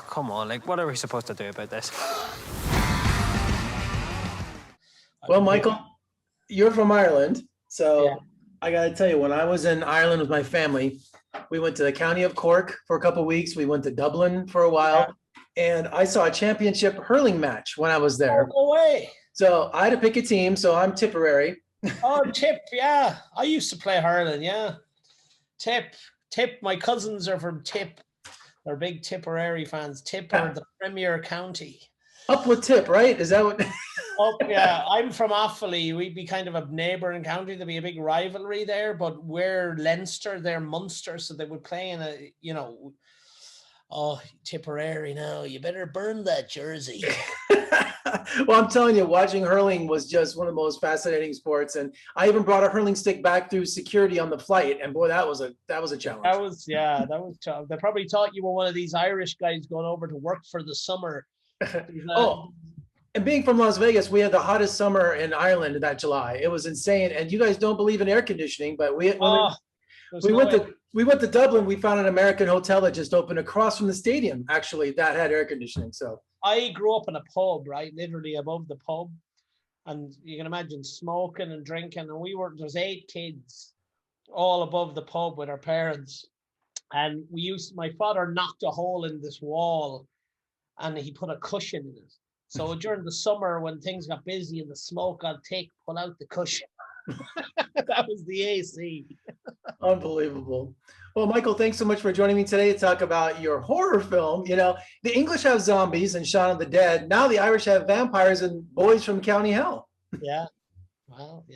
Oh, come on. Like, what are we supposed to do about this? Well, Michael, you're from Ireland, so Yeah. I got to tell you, when I was in Ireland with my family, we went to the county of Cork for a couple of weeks. We went to Dublin for a while, and I saw a championship hurling match when I was there. Oh, no way. So I had to pick a team. So I'm Tipperary. Oh, Tip, yeah. I used to play hurling, yeah. Tip. My cousins are from Tip. They're big Tipperary fans. Tip are the premier county. Up with Tip, right? Is that what? Oh, yeah. I'm from Offaly. We'd be kind of a neighbouring county. There'd be a big rivalry there, but we're Leinster, they're Munster, so they would play in a, oh, Tipperary now, you better burn that jersey. Well, I'm telling you, watching hurling was just one of the most fascinating sports, and I even brought a hurling stick back through security on the flight, and boy, that was a challenge. That was tough. They probably thought you were one of these Irish guys going over to work for the summer. Oh, and being from Las Vegas, we had the hottest summer in Ireland that July. It was insane, and you guys don't believe in air conditioning, but we went to Dublin. We found an American hotel that just opened across from the stadium, actually, that had air conditioning. So I grew up in a pub, right, literally above the pub, and you can imagine smoking and drinking. And there's 8 kids, all above the pub with our parents, and my father knocked a hole in this wall, and he put a cushion in it. So during the summer, when things got busy and the smoke got thick, pull out the cushion. That was the AC. Unbelievable. Well, Michael, thanks so much for joining me today to talk about your horror film. You know, the English have zombies and Shaun of the Dead. Now the Irish have vampires and boys from County Hell. Yeah. Well,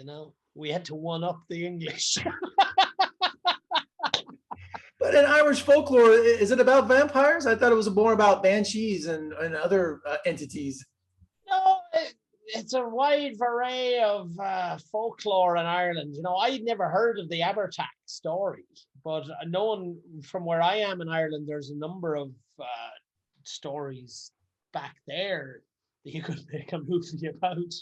we had to one up the English. But in Irish folklore, is it about vampires? I thought it was more about banshees and other entities. No, it's a wide array of folklore in Ireland. I'd never heard of the Abertack story, but knowing from where I am in Ireland, there's a number of stories back there that you could make a movie about.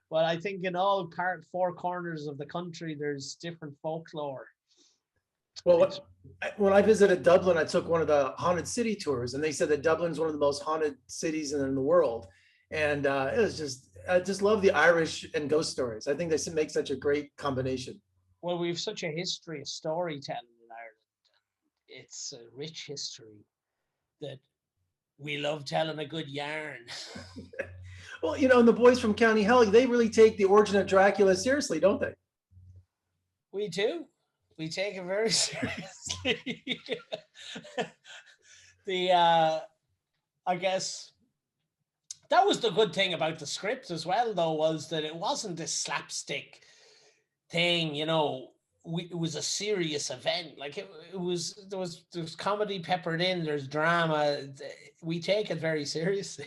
But I think in all 4 corners of the country, there's different folklore. Well, when I visited Dublin, I took one of the haunted city tours, and they said that Dublin's one of the most haunted cities in the world. And it was I just love the Irish and ghost stories. I think they make such a great combination. Well, we have such a history of storytelling in Ireland. It's a rich history that we love telling a good yarn. Well, and the boys from County Hell, they really take the origin of Dracula seriously, don't they? We do. We take it very seriously. I guess that was the good thing about the script as well, though, was that it wasn't this slapstick thing. It was a serious event. Like there was comedy peppered in. There's drama. We take it very seriously.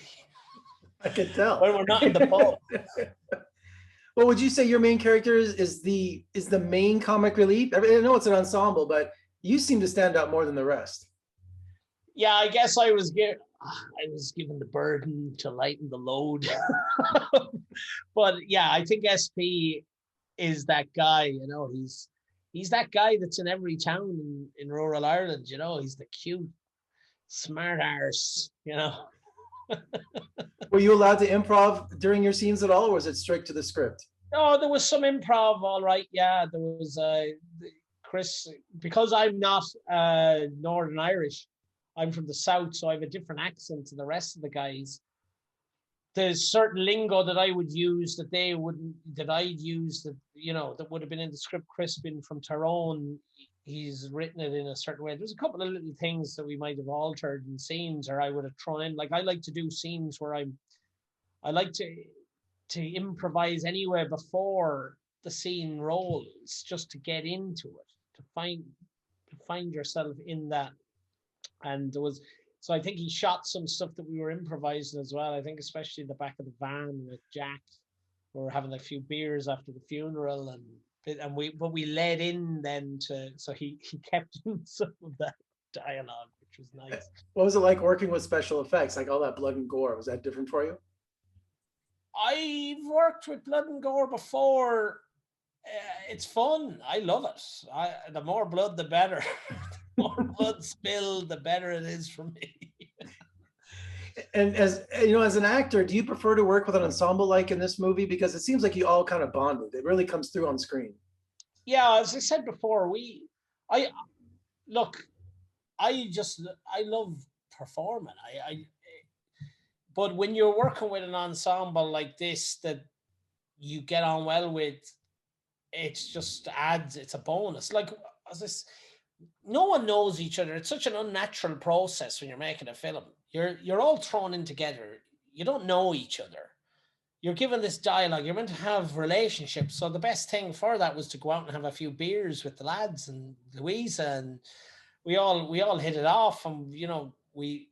I could tell when we're not in the pub. Well, would you say your main character is the main comic relief? I know it's an ensemble, but you seem to stand out more than the rest. Yeah, I guess I was given the burden to lighten the load. But yeah, I think SP is that guy. He's that guy that's in every town in rural Ireland. He's the cute, smart arse. Were you allowed to improv during your scenes at all, or was it strict to the script? No, there was some improv, all right. Yeah, there was Chris, because I'm not Northern Irish, I'm from the South, so I have a different accent to the rest of the guys. There's certain lingo that I would use that I'd use that would have been in the script. Chris being from Tyrone, he's written it in a certain way. There's a couple of little things that we might have altered in scenes, or I would have thrown in. Like I like to do scenes where I like to improvise anywhere before the scene rolls, just to get into it, to find yourself in that. And so I think he shot some stuff that we were improvising as well. I think especially the back of the van with Jack. We were having a few beers after the funeral, but we led in then so he kept doing some of that dialogue, which was nice. What was it like working with special effects, like all that blood and gore? Was that different for you? I've worked with blood and gore before. It's fun. I love it. The more blood, the better. The more blood spilled, the better it is for me. And as you know, as an actor, do you prefer to work with an ensemble like in this movie? Because it seems like you all kind of bonded. It really comes through on screen. Yeah, as I said before, I look, I love performing. But when you're working with an ensemble like this that you get on well with, it's just adds, it's a bonus. Like, as this, no one knows each other. It's such an unnatural process when you're making a film. You're all thrown in together. You don't know each other. You're given this dialogue. You're meant to have relationships. So the best thing for that was to go out and have a few beers with the lads and Louisa, and we all hit it off, and you know, we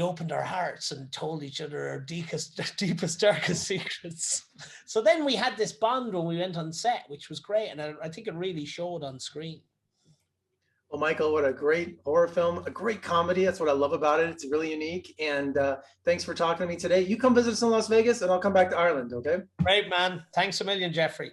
opened our hearts and told each other our deepest, darkest secrets. So then we had this bond when we went on set, which was great, and I think it really showed on screen. Well, Michael, what a great horror film, a great comedy. That's what I love about it. It's really unique. And thanks for talking to me today. You come visit us in Las Vegas and I'll come back to Ireland, okay? Great, man. Thanks a million, Jeffrey.